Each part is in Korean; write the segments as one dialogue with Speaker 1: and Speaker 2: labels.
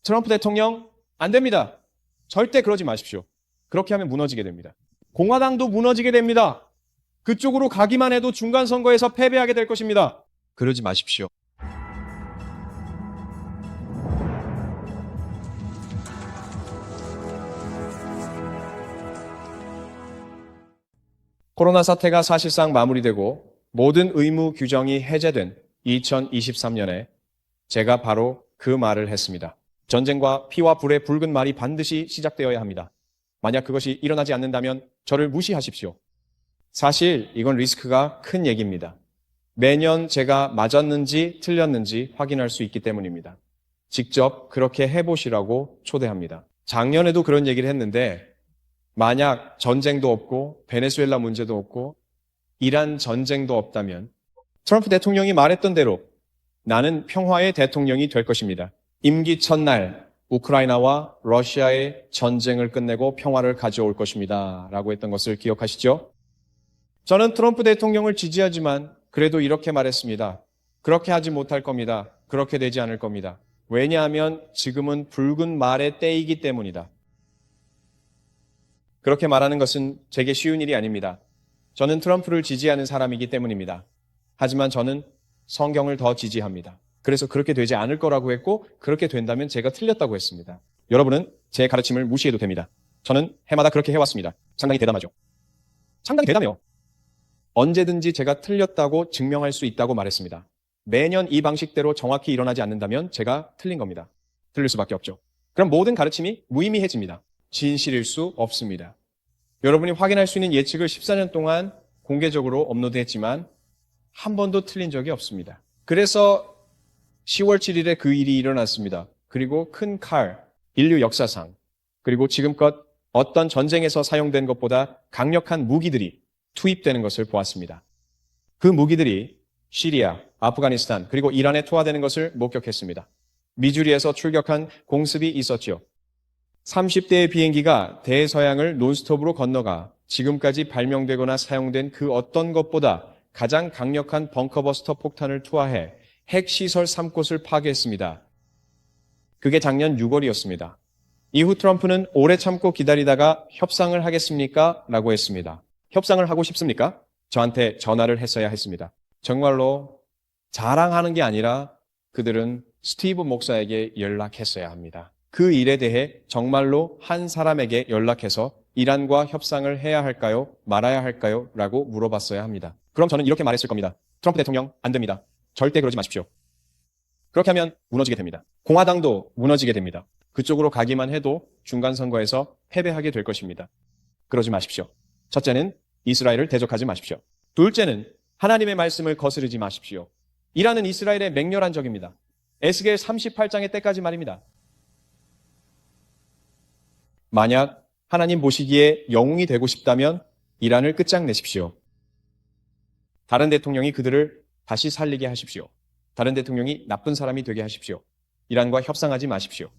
Speaker 1: 트럼프 대통령 안 됩니다. 절대 그러지 마십시오. 그렇게 하면 무너지게 됩니다. 공화당도 무너지게 됩니다. 그쪽으로 가기만 해도 중간 선거에서 패배하게 될 것입니다. 그러지 마십시오. 코로나 사태가 사실상 마무리되고 모든 의무 규정이 해제된 2023년에 제가 바로 그 말을 했습니다. 전쟁과 피와 불의 붉은 말이 반드시 시작되어야 합니다. 만약 그것이 일어나지 않는다면 저를 무시하십시오. 사실 이건 리스크가 큰 얘기입니다. 매년 제가 맞았는지 틀렸는지 확인할 수 있기 때문입니다. 직접 그렇게 해보시라고 초대합니다. 작년에도 그런 얘기를 했는데 만약 전쟁도 없고 베네수엘라 문제도 없고 이란 전쟁도 없다면 트럼프 대통령이 말했던 대로 나는 평화의 대통령이 될 것입니다. 임기 첫날 우크라이나와 러시아의 전쟁을 끝내고 평화를 가져올 것입니다. 라고 했던 것을 기억하시죠? 저는 트럼프 대통령을 지지하지만 그래도 이렇게 말했습니다. 그렇게 하지 못할 겁니다. 그렇게 되지 않을 겁니다. 왜냐하면 지금은 붉은 말의 때이기 때문이다. 그렇게 말하는 것은 제게 쉬운 일이 아닙니다. 저는 트럼프를 지지하는 사람이기 때문입니다. 하지만 저는 성경을 더 지지합니다. 그래서 그렇게 되지 않을 거라고 했고 그렇게 된다면 제가 틀렸다고 했습니다. 여러분은 제 가르침을 무시해도 됩니다. 저는 해마다 그렇게 해왔습니다. 상당히 대담하죠. 상당히 대담해요. 언제든지 제가 틀렸다고 증명할 수 있다고 말했습니다. 매년 이 방식대로 정확히 일어나지 않는다면 제가 틀린 겁니다. 틀릴 수밖에 없죠. 그럼 모든 가르침이 무의미해집니다. 진실일 수 없습니다. 여러분이 확인할 수 있는 예측을 14년 동안 공개적으로 업로드했지만 한 번도 틀린 적이 없습니다. 그래서 10월 7일에 그 일이 일어났습니다. 그리고 큰 칼, 인류 역사상, 그리고 지금껏 어떤 전쟁에서 사용된 것보다 강력한 무기들이 투입되는 것을 보았습니다. 그 무기들이 시리아, 아프가니스탄, 그리고 이란에 투하되는 것을 목격했습니다. 미주리에서 출격한 공습이 있었죠. 30대의 비행기가 대서양을 논스톱으로 건너가 지금까지 발명되거나 사용된 그 어떤 것보다 가장 강력한 벙커버스터 폭탄을 투하해 핵시설 3곳을 파괴했습니다. 그게 작년 6월이었습니다. 이후 트럼프는 오래 참고 기다리다가 협상을 하겠습니까? 라고 했습니다. 협상을 하고 싶습니까? 저한테 전화를 했어야 했습니다. 정말로 자랑하는 게 아니라 그들은 스티브 목사에게 연락했어야 합니다. 그 일에 대해 정말로 한 사람에게 연락해서 이란과 협상을 해야 할까요? 말아야 할까요? 라고 물어봤어야 합니다. 그럼 저는 이렇게 말했을 겁니다. 트럼프 대통령 안 됩니다. 절대 그러지 마십시오. 그렇게 하면 무너지게 됩니다. 공화당도 무너지게 됩니다. 그쪽으로 가기만 해도 중간 선거에서 패배하게 될 것입니다. 그러지 마십시오. 첫째는 이스라엘을 대적하지 마십시오. 둘째는 하나님의 말씀을 거스르지 마십시오. 이란은 이스라엘의 맹렬한 적입니다. 에스겔 38장의 때까지 말입니다. 만약 하나님 보시기에 영웅이 되고 싶다면 이란을 끝장내십시오. 다른 대통령이 그들을 다시 살리게 하십시오. 다른 대통령이 나쁜 사람이 되게 하십시오. 이란과 협상하지 마십시오.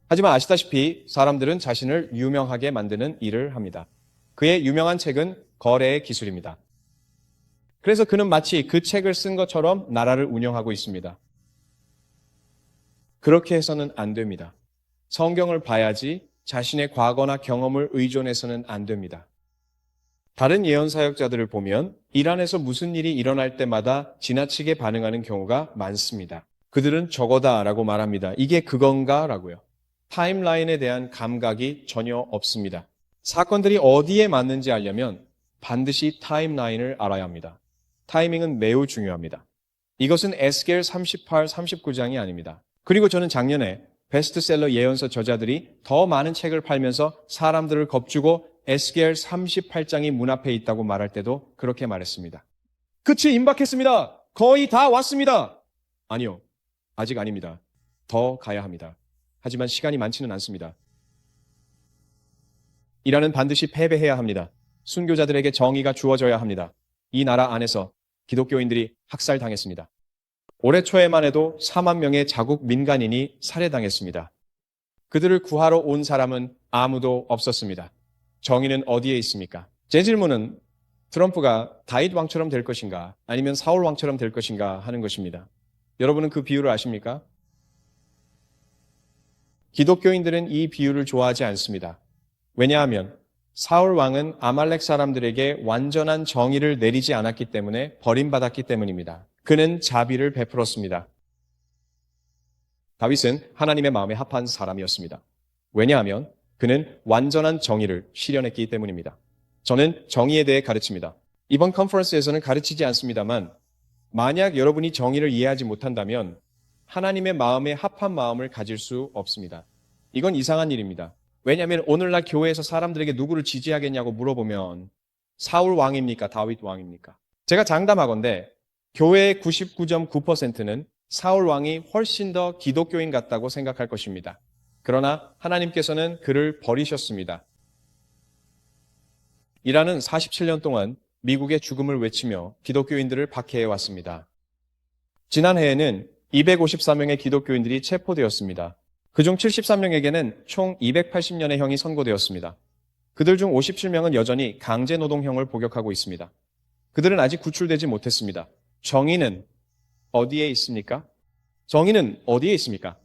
Speaker 1: 하지만 아시다시피 사람들은 자신을 유명하게 만드는 일을 합니다. 그의 유명한 책은 거래의 기술입니다. 그래서 그는 마치 그 책을 쓴 것처럼 나라를 운영하고 있습니다. 그렇게 해서는 안 됩니다. 성경을 봐야지 자신의 과거나 경험을 의존해서는 안 됩니다. 다른 예언 사역자들을 보면 이란에서 무슨 일이 일어날 때마다 지나치게 반응하는 경우가 많습니다. 그들은 저거다라고 말합니다. 이게 그건가? 라고요. 타임라인에 대한 감각이 전혀 없습니다. 사건들이 어디에 맞는지 알려면 반드시 타임라인을 알아야 합니다. 타이밍은 매우 중요합니다. 이것은 에스겔 38, 39장이 아닙니다. 그리고 저는 작년에 베스트셀러 예언서 저자들이 더 많은 책을 팔면서 사람들을 겁주고 에스겔 38장이 문 앞에 있다고 말할 때도 그렇게 말했습니다. 끝이 임박했습니다. 거의 다 왔습니다. 아니요. 아직 아닙니다. 더 가야 합니다. 하지만 시간이 많지는 않습니다. 이란은 반드시 패배해야 합니다. 순교자들에게 정의가 주어져야 합니다. 이 나라 안에서 기독교인들이 학살당했습니다. 올해 초에만 해도 4만 명의 자국 민간인이 살해당했습니다. 그들을 구하러 온 사람은 아무도 없었습니다. 정의는 어디에 있습니까? 제 질문은 트럼프가 다윗 왕처럼 될 것인가 아니면 사울 왕처럼 될 것인가 하는 것입니다. 여러분은 그 비유를 아십니까? 기독교인들은 이 비유를 좋아하지 않습니다. 왜냐하면 사울 왕은 아말렉 사람들에게 완전한 정의를 내리지 않았기 때문에 버림받았기 때문입니다. 그는 자비를 베풀었습니다. 다윗은 하나님의 마음에 합한 사람이었습니다. 왜냐하면 그는 완전한 정의를 실현했기 때문입니다. 저는 정의에 대해 가르칩니다. 이번 컨퍼런스에서는 가르치지 않습니다만 만약 여러분이 정의를 이해하지 못한다면 하나님의 마음에 합한 마음을 가질 수 없습니다. 이건 이상한 일입니다. 왜냐하면 오늘날 교회에서 사람들에게 누구를 지지하겠냐고 물어보면 사울 왕입니까? 다윗 왕입니까? 제가 장담하건대 교회의 99.9%는 사울 왕이 훨씬 더 기독교인 같다고 생각할 것입니다. 그러나 하나님께서는 그를 버리셨습니다. 이라는 47년 동안 미국의 죽음을 외치며 기독교인들을 박해해 왔습니다. 지난해에는 254명의 기독교인들이 체포되었습니다. 그중 73명에게는 총 280년의 형이 선고되었습니다. 그들 중 57명은 여전히 강제노동형을 복역하고 있습니다. 그들은 아직 구출되지 못했습니다. 정의는 어디에 있습니까? 정의는 어디에 있습니까?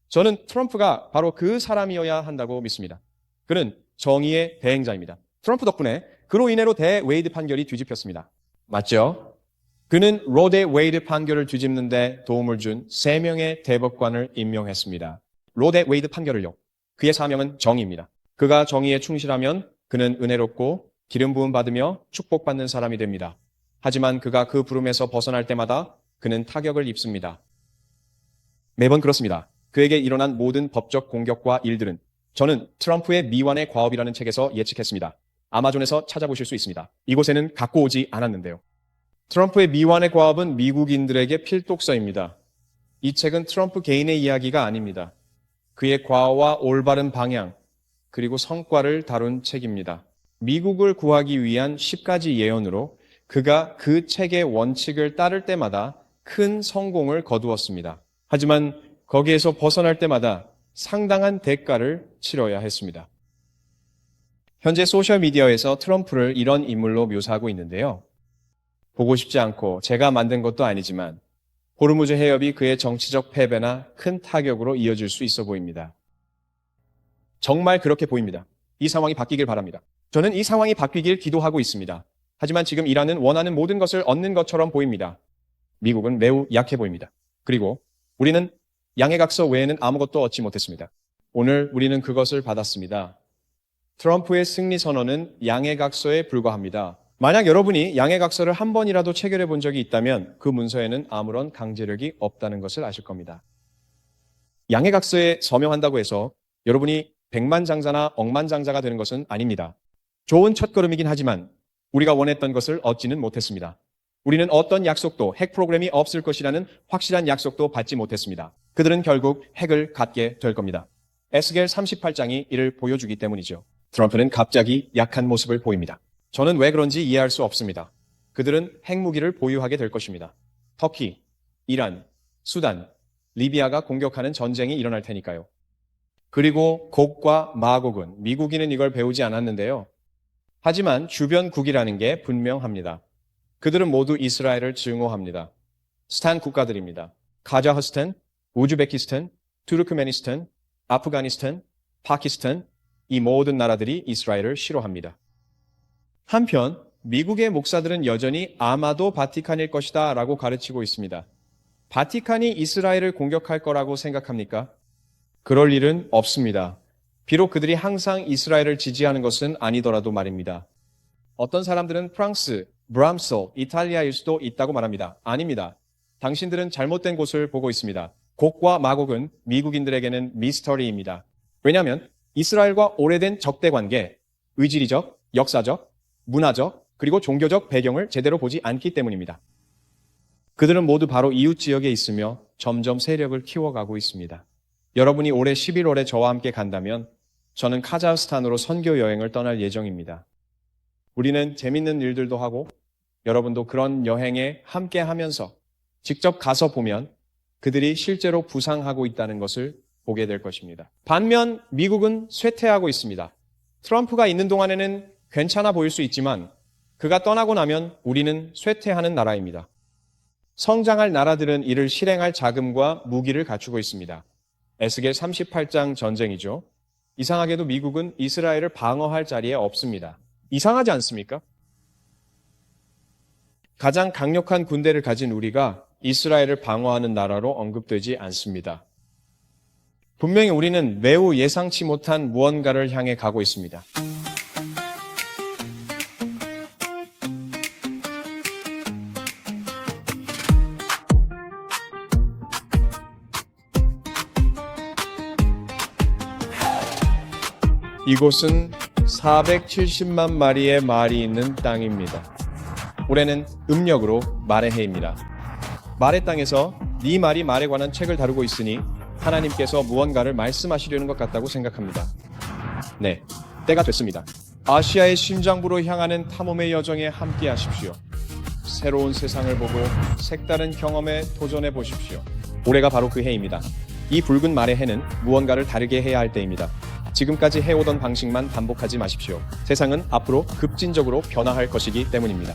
Speaker 1: 저는 트럼프가 바로 그 사람이어야 한다고 믿습니다. 그는 정의의 대행자입니다. 트럼프 덕분에 그로 인해로 대 웨이드 판결이 뒤집혔습니다. 맞죠? 그는 로 대 웨이드 판결을 뒤집는 데 도움을 준 3명의 대법관을 임명했습니다. 로 대 웨이드 판결을요. 그의 사명은 정의입니다. 그가 정의에 충실하면 그는 은혜롭고 기름 부음 받으며 축복받는 사람이 됩니다. 하지만 그가 그 부름에서 벗어날 때마다 그는 타격을 입습니다. 매번 그렇습니다. 그에게 일어난 모든 법적 공격과 일들은 저는 트럼프의 미완의 과업이라는 책에서 예측했습니다. 아마존에서 찾아보실 수 있습니다. 이곳에는 갖고 오지 않았는데요. 트럼프의 미완의 과업은 미국인들에게 필독서입니다. 이 책은 트럼프 개인의 이야기가 아닙니다. 그의 과와 올바른 방향, 그리고 성과를 다룬 책입니다. 미국을 구하기 위한 10가지 예언으로 그가 그 책의 원칙을 따를 때마다 큰 성공을 거두었습니다. 하지만 거기에서 벗어날 때마다 상당한 대가를 치러야 했습니다. 현재 소셜미디어에서 트럼프를 이런 인물로 묘사하고 있는데요. 보고 싶지 않고 제가 만든 것도 아니지만 호르무즈 해협이 그의 정치적 패배나 큰 타격으로 이어질 수 있어 보입니다. 정말 그렇게 보입니다. 이 상황이 바뀌길 바랍니다. 저는 이 상황이 바뀌길 기도하고 있습니다. 하지만 지금 이란은 원하는 모든 것을 얻는 것처럼 보입니다. 미국은 매우 약해 보입니다. 그리고 우리는 양해각서 외에는 아무것도 얻지 못했습니다. 오늘 우리는 그것을 받았습니다. 트럼프의 승리 선언은 양해각서에 불과합니다. 만약 여러분이 양해각서를 한 번이라도 체결해 본 적이 있다면 그 문서에는 아무런 강제력이 없다는 것을 아실 겁니다. 양해각서에 서명한다고 해서 여러분이 백만장자나 억만장자가 되는 것은 아닙니다. 좋은 첫걸음이긴 하지만 우리가 원했던 것을 얻지는 못했습니다. 우리는 어떤 약속도 핵 프로그램이 없을 것이라는 확실한 약속도 받지 못했습니다. 그들은 결국 핵을 갖게 될 겁니다. 에스겔 38장이 이를 보여주기 때문이죠. 트럼프는 갑자기 약한 모습을 보입니다. 저는 왜 그런지 이해할 수 없습니다. 그들은 핵무기를 보유하게 될 것입니다. 터키, 이란, 수단, 리비아가 공격하는 전쟁이 일어날 테니까요. 그리고 곡과 마곡은 미국인은 이걸 배우지 않았는데요. 하지만 주변국이라는 게 분명합니다. 그들은 모두 이스라엘을 증오합니다. 스탄 국가들입니다. 카자흐스탄, 우즈베키스탄, 투르크메니스탄, 아프가니스탄, 파키스탄, 이 모든 나라들이 이스라엘을 싫어합니다. 한편 미국의 목사들은 여전히 아마도 바티칸일 것이다 라고 가르치고 있습니다. 바티칸이 이스라엘을 공격할 거라고 생각합니까? 그럴 일은 없습니다. 비록 그들이 항상 이스라엘을 지지하는 것은 아니더라도 말입니다. 어떤 사람들은 프랑스, 브람솔, 이탈리아일 수도 있다고 말합니다. 아닙니다. 당신들은 잘못된 곳을 보고 있습니다. 곡과 마곡은 미국인들에게는 미스터리입니다. 왜냐하면 이스라엘과 오래된 적대관계, 의지리적, 역사적, 문화적, 그리고 종교적 배경을 제대로 보지 않기 때문입니다. 그들은 모두 바로 이웃 지역에 있으며 점점 세력을 키워가고 있습니다. 여러분이 올해 11월에 저와 함께 간다면 저는 카자흐스탄으로 선교 여행을 떠날 예정입니다. 우리는 재밌는 일들도 하고 여러분도 그런 여행에 함께 하면서 직접 가서 보면 그들이 실제로 부상하고 있다는 것을 보게 될 것입니다. 반면 미국은 쇠퇴하고 있습니다. 트럼프가 있는 동안에는 괜찮아 보일 수 있지만 그가 떠나고 나면 우리는 쇠퇴하는 나라입니다. 성장할 나라들은 이를 실행할 자금과 무기를 갖추고 있습니다. 에스겔 38장 전쟁이죠. 이상하게도 미국은 이스라엘을 방어할 자리에 없습니다. 이상하지 않습니까? 가장 강력한 군대를 가진 우리가 이스라엘을 방어하는 나라로 언급되지 않습니다. 분명히 우리는 매우 예상치 못한 무언가를 향해 가고 있습니다. 이곳은 470만 마리의 말이 있는 땅입니다. 올해는 음력으로 말의 해입니다. 말의 땅에서 네 말이 말에 관한 책을 다루고 있으니 하나님께서 무언가를 말씀하시려는 것 같다고 생각합니다. 네, 때가 됐습니다. 아시아의 심장부로 향하는 탐험의 여정에 함께 하십시오. 새로운 세상을 보고 색다른 경험에 도전해 보십시오. 올해가 바로 그 해입니다. 이 붉은 말의 해는 무언가를 다르게 해야 할 때입니다. 지금까지 해오던 방식만 반복하지 마십시오. 세상은 앞으로 급진적으로 변화할 것이기 때문입니다.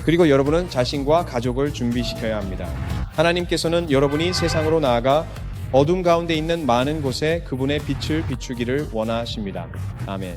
Speaker 1: 그리고 여러분은 자신과 가족을 준비시켜야 합니다. 하나님께서는 여러분이 세상으로 나아가 어둠 가운데 있는 많은 곳에 그분의 빛을 비추기를 원하십니다. 아멘.